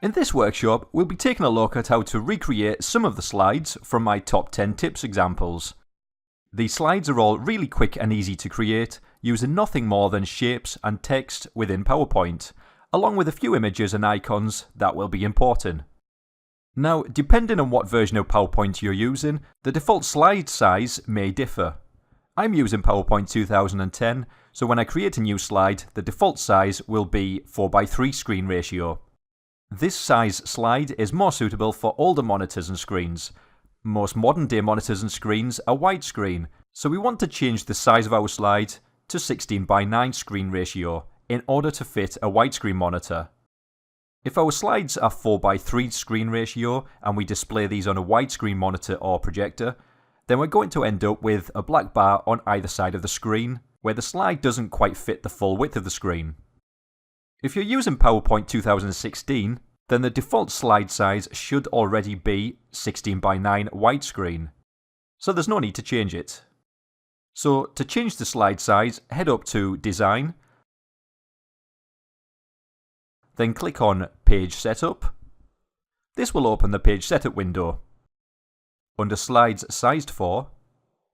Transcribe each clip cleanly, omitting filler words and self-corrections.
In this workshop, we'll be taking a look at how to recreate some of the slides from my top 10 tips examples. These slides are all really quick and easy to create, using nothing more than shapes and text within PowerPoint, along with a few images and icons that will be important. Now, depending on what version of PowerPoint you're using, the default slide size may differ. I'm using PowerPoint 2010, so when I create a new slide, the default size will be 4:3 screen ratio. This size slide is more suitable for older monitors and screens. Most modern day monitors and screens are widescreen, so we want to change the size of our slide to 16:9 screen ratio in order to fit a widescreen monitor. If our slides are 4:3 screen ratio and we display these on a widescreen monitor or projector, then we're going to end up with a black bar on either side of the screen, where the slide doesn't quite fit the full width of the screen. If you're using PowerPoint 2016, then the default slide size should already be 16:9 widescreen, so there's no need to change it. So to change the slide size, head up to Design, then click on Page Setup. This will open the Page Setup window. Under Slides Sized For,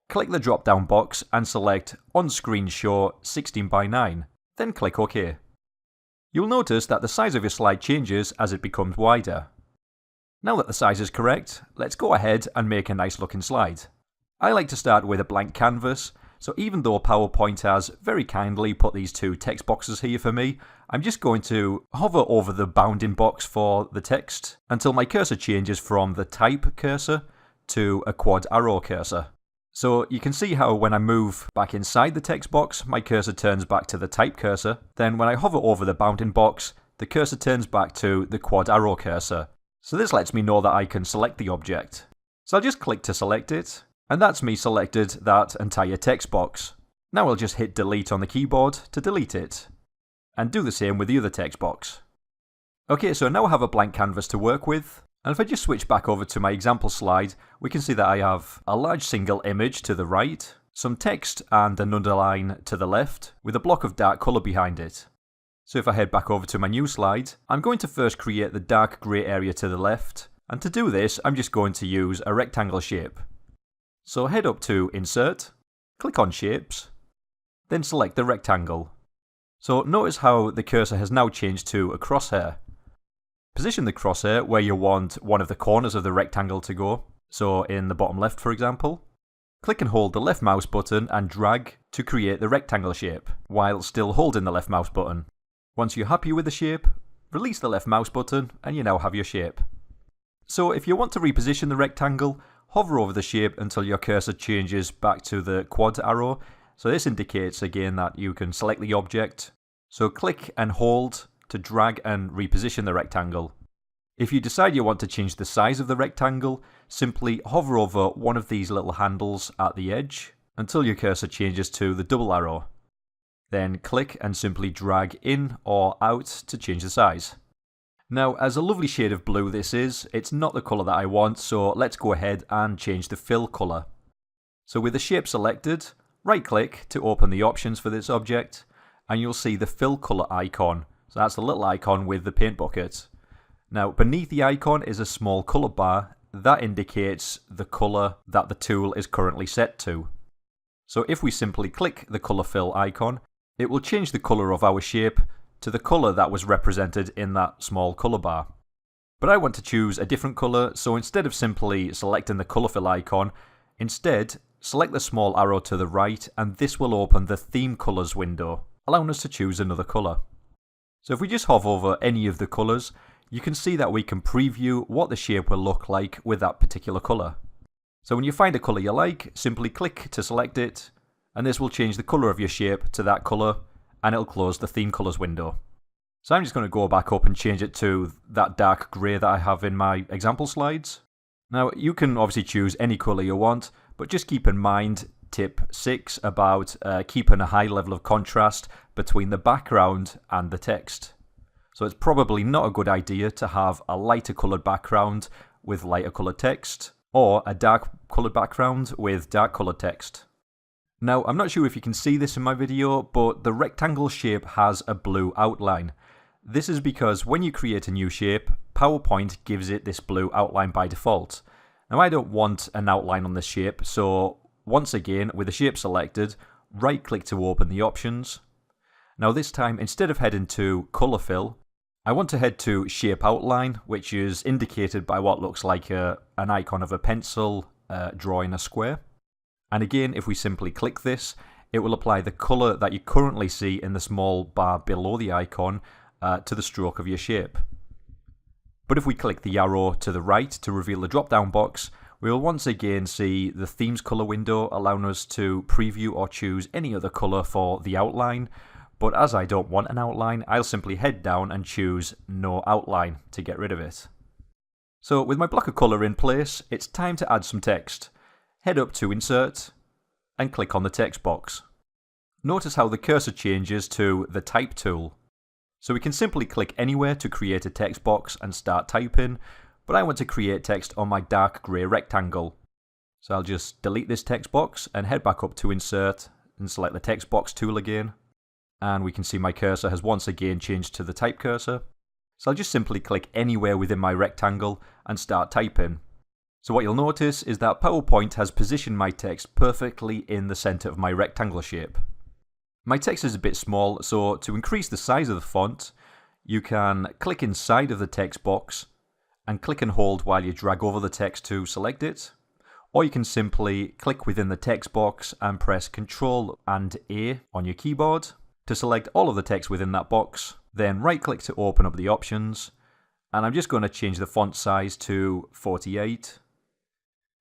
click the drop-down box and select On-Screen Show 16:9, then click OK. You'll notice that the size of your slide changes as it becomes wider. Now that the size is correct, let's go ahead and make a nice looking slide. I like to start with a blank canvas, so even though PowerPoint has very kindly put these two text boxes here for me, I'm just going to hover over the bounding box for the text until my cursor changes from the type cursor to a quad arrow cursor. So you can see how when I move back inside the text box, my cursor turns back to the type cursor. Then when I hover over the bounding box, the cursor turns back to the quad arrow cursor. So this lets me know that I can select the object. So I'll just click to select it, and that's me selected that entire text box. Now I'll just hit delete on the keyboard to delete it, and do the same with the other text box. Okay, so now I have a blank canvas to work with. And if I just switch back over to my example slide, we can see that I have a large single image to the right, some text and an underline to the left, with a block of dark colour behind it. So if I head back over to my new slide, I'm going to first create the dark grey area to the left, and to do this I'm just going to use a rectangle shape. So head up to Insert, click on Shapes, then select the rectangle. So notice how the cursor has now changed to a crosshair. Position the crosshair where you want one of the corners of the rectangle to go, so in the bottom left for example. Click and hold the left mouse button and drag to create the rectangle shape, while still holding the left mouse button. Once you're happy with the shape, release the left mouse button and you now have your shape. So if you want to reposition the rectangle, hover over the shape until your cursor changes back to the quad arrow. So this indicates again that you can select the object. So click and hold to drag and reposition the rectangle. If you decide you want to change the size of the rectangle, simply hover over one of these little handles at the edge until your cursor changes to the double arrow. Then click and simply drag in or out to change the size. Now, as a lovely shade of blue this is, it's not the colour that I want, so let's go ahead and change the fill colour. So with the shape selected, right click to open the options for this object, and you'll see the fill colour icon. So that's the little icon with the paint bucket. Now beneath the icon is a small colour bar that indicates the colour that the tool is currently set to. So if we simply click the colour fill icon, it will change the colour of our shape to the colour that was represented in that small colour bar. But I want to choose a different colour, so instead of simply selecting the colour fill icon, instead select the small arrow to the right and this will open the theme colours window, allowing us to choose another colour. So if we just hover over any of the colours, you can see that we can preview what the shape will look like with that particular colour. So when you find a colour you like, simply click to select it, and this will change the colour of your shape to that colour, and it'll close the theme colours window. So I'm just going to go back up and change it to that dark grey that I have in my example slides. Now you can obviously choose any colour you want, but just keep in mind tip 6 about keeping a high level of contrast between the background and the text. So it's probably not a good idea to have a lighter coloured background with lighter coloured text, or a dark coloured background with dark coloured text. Now I'm not sure if you can see this in my video, but the rectangle shape has a blue outline. This is because when you create a new shape, PowerPoint gives it this blue outline by default. Now I don't want an outline on this shape, so once again, with the shape selected, right click to open the options. Now this time, instead of heading to Colour Fill, I want to head to Shape Outline, which is indicated by what looks like an icon of a pencil drawing a square. And again, if we simply click this, it will apply the colour that you currently see in the small bar below the icon to the stroke of your shape. But if we click the arrow to the right to reveal the drop-down box, we will once again see the Themes colour window allowing us to preview or choose any other colour for the outline. But as I don't want an outline, I'll simply head down and choose No Outline to get rid of it. So with my block of colour in place, it's time to add some text. Head up to Insert and click on the text box. Notice how the cursor changes to the Type tool. So we can simply click anywhere to create a text box and start typing, but I want to create text on my dark grey rectangle. So I'll just delete this text box and head back up to Insert and select the text box tool again. And we can see my cursor has once again changed to the type cursor. So I'll just simply click anywhere within my rectangle and start typing. So what you'll notice is that PowerPoint has positioned my text perfectly in the centre of my rectangle shape. My text is a bit small, so to increase the size of the font, you can click inside of the text box and click and hold while you drag over the text to select it. Or you can simply click within the text box and press Ctrl and A on your keyboard to select all of the text within that box. Then right click to open up the options. And I'm just going to change the font size to 48.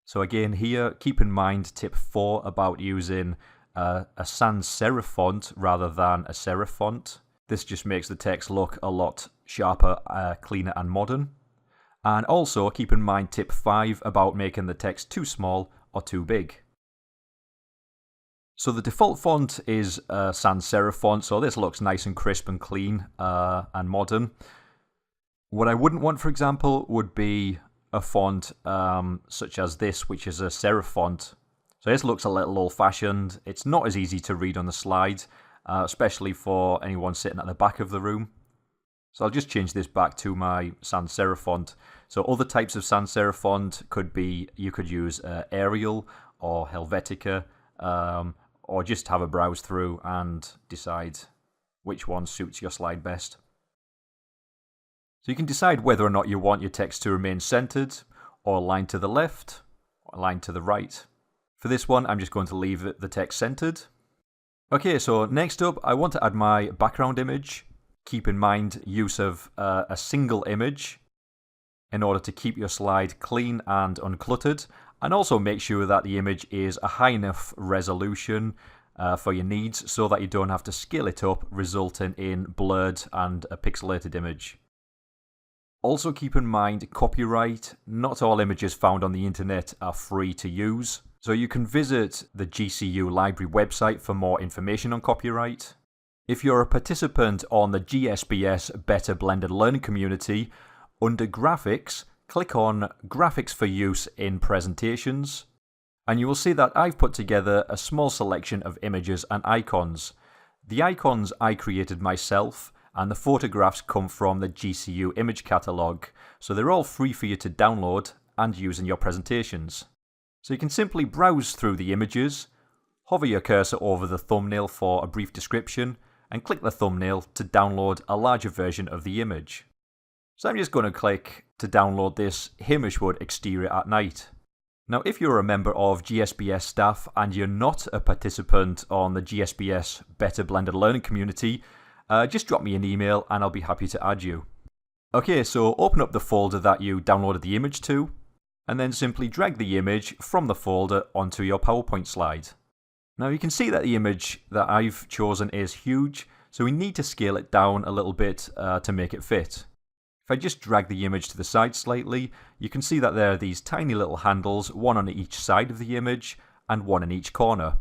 So again here, keep in mind tip 4 about using a sans serif font rather than a serif font. This just makes the text look a lot sharper, cleaner and modern. And also keep in mind tip 5 about making the text too small or too big. So the default font is a sans serif font, so this looks nice and crisp and clean and modern. What I wouldn't want, for example, would be a font such as this, which is a serif font. So this looks a little old-fashioned. It's not as easy to read on the slide, especially for anyone sitting at the back of the room. So I'll just change this back to my sans serif font. So other types of sans serif font could be, you could use Arial or Helvetica, or just have a browse through and decide which one suits your slide best. So you can decide whether or not you want your text to remain centered, or aligned to the left, or aligned to the right. For this one, I'm just going to leave the text centered. Okay, so next up, I want to add my background image. Keep in mind use of a single image in order to keep your slide clean and uncluttered, and also make sure that the image is a high enough resolution for your needs so that you don't have to scale it up, resulting in blurred and a pixelated image. Also keep in mind copyright. Not all images found on the internet are free to use. So you can visit the GCU library website for more information on copyright. If you're a participant on the GSBS Better Blended Learning community, under Graphics, click on Graphics for Use in Presentations, and you will see that I've put together a small selection of images and icons. The icons I created myself, and the photographs come from the GCU image catalogue, so they're all free for you to download and use in your presentations. So you can simply browse through the images, hover your cursor over the thumbnail for a brief description, and click the thumbnail to download a larger version of the image. So I'm just going to click to download this Hamishwood exterior at night. Now if you're a member of GSBS staff and you're not a participant on the GSBS Better Blended Learning community, just drop me an email and I'll be happy to add you. Okay, so open up the folder that you downloaded the image to, and then simply drag the image from the folder onto your PowerPoint slide. Now you can see that the image that I've chosen is huge, so we need to scale it down a little bit to make it fit. If I just drag the image to the side slightly, you can see that there are these tiny little handles, one on each side of the image and one in each corner.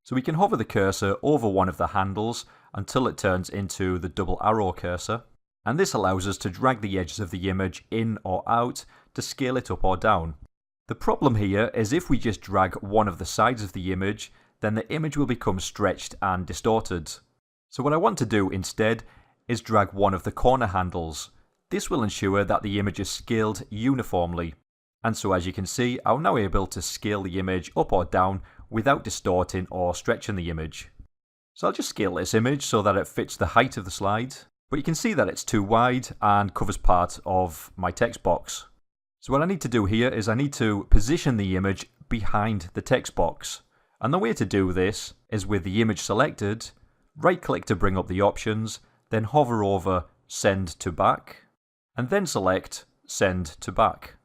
So we can hover the cursor over one of the handles until it turns into the double arrow cursor, and this allows us to drag the edges of the image in or out to scale it up or down. The problem here is if we just drag one of the sides of the image, then the image will become stretched and distorted. So what I want to do instead is drag one of the corner handles. This will ensure that the image is scaled uniformly. And so as you can see, I'm now able to scale the image up or down without distorting or stretching the image. So I'll just scale this image so that it fits the height of the slide, but you can see that it's too wide and covers part of my text box. So what I need to do here is I need to position the image behind the text box. And the way to do this is with the image selected, right click to bring up the options, then hover over Send to Back, and then select Send to Back.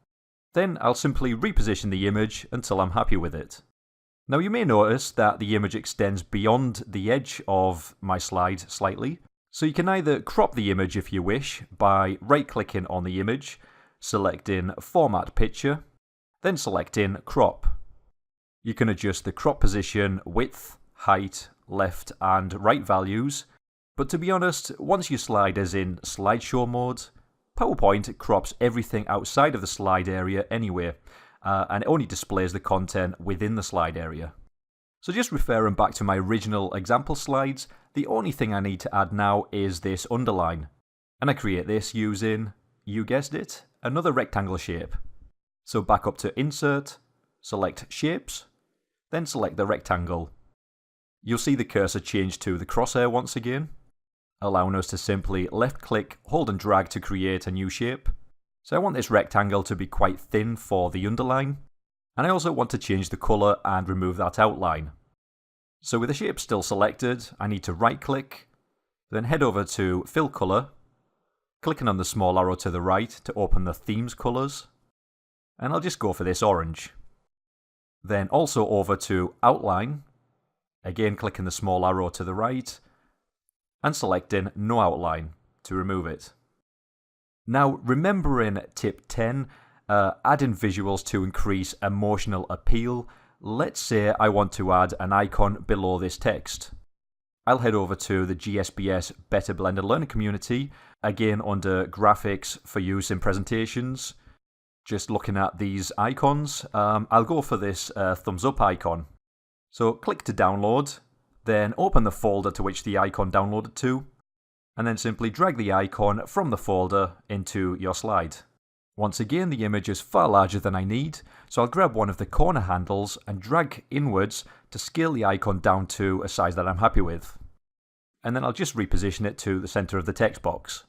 Then I'll simply reposition the image until I'm happy with it. Now you may notice that the image extends beyond the edge of my slide slightly, so you can either crop the image if you wish by right-clicking on the image, selecting Format Picture, then selecting Crop. You can adjust the crop position, width, height, left and right values, but to be honest, once your slide is in slideshow mode, PowerPoint crops everything outside of the slide area anyway, and it only displays the content within the slide area. So just referring back to my original example slides, the only thing I need to add now is this underline. And I create this using, you guessed it, another rectangle shape. So back up to Insert, select Shapes, then select the rectangle. You'll see the cursor change to the crosshair once again, allowing us to simply left click, hold and drag to create a new shape. So I want this rectangle to be quite thin for the underline, and I also want to change the colour and remove that outline. So with the shape still selected, I need to right click, then head over to Fill Colour, clicking on the small arrow to the right to open the themes colours, and I'll just go for this orange. Then also over to Outline, again clicking the small arrow to the right, and selecting No Outline to remove it. Now, remembering tip 10, adding visuals to increase emotional appeal, let's say I want to add an icon below this text. I'll head over to the GSBS Better Blended Learning community, again under graphics for use in presentations. Just looking at these icons, I'll go for this thumbs up icon. So click to download, then open the folder to which the icon downloaded to, and then simply drag the icon from the folder into your slide. Once again, the image is far larger than I need, so I'll grab one of the corner handles and drag inwards to scale the icon down to a size that I'm happy with. And then I'll just reposition it to the center of the text box.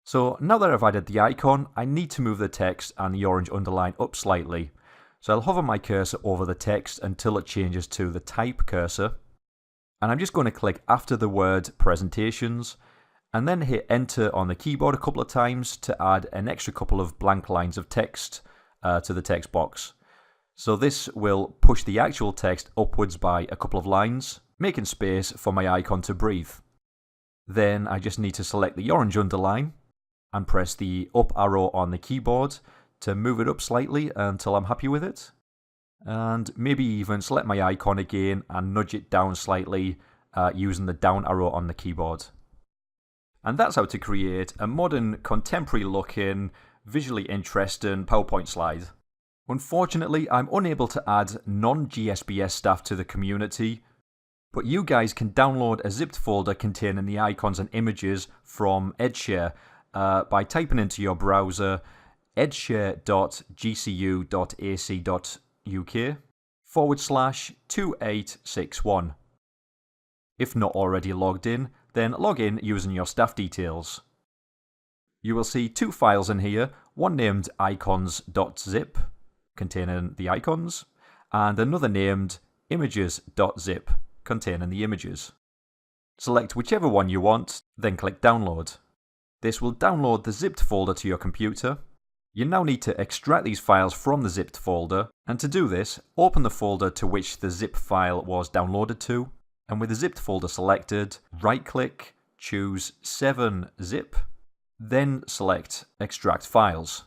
So now that I've added the icon, I need to move the text and the orange underline up slightly. So I'll hover my cursor over the text until it changes to the type cursor. And I'm just going to click after the word Presentations, and then hit Enter on the keyboard a couple of times to add an extra couple of blank lines of text to the text box. So this will push the actual text upwards by a couple of lines, making space for my icon to breathe. Then I just need to select the orange underline and press the up arrow on the keyboard to move it up slightly until I'm happy with it. And maybe even select my icon again and nudge it down slightly using the down arrow on the keyboard. And that's how to create a modern, contemporary looking, visually interesting PowerPoint slide. Unfortunately, I'm unable to add non-GSBS staff to the community, but you guys can download a zipped folder containing the icons and images from Edshare by typing into your browser edshare.gcu.ac.uk/2861. If not already logged in, then log in using your staff details. You will see two files in here, one named icons.zip, containing the icons, and another named images.zip, containing the images. Select whichever one you want, then click download. This will download the zipped folder to your computer. You now need to extract these files from the zipped folder, and to do this, open the folder to which the zip file was downloaded to, and with the zipped folder selected, right-click, choose 7-zip, then select Extract Files.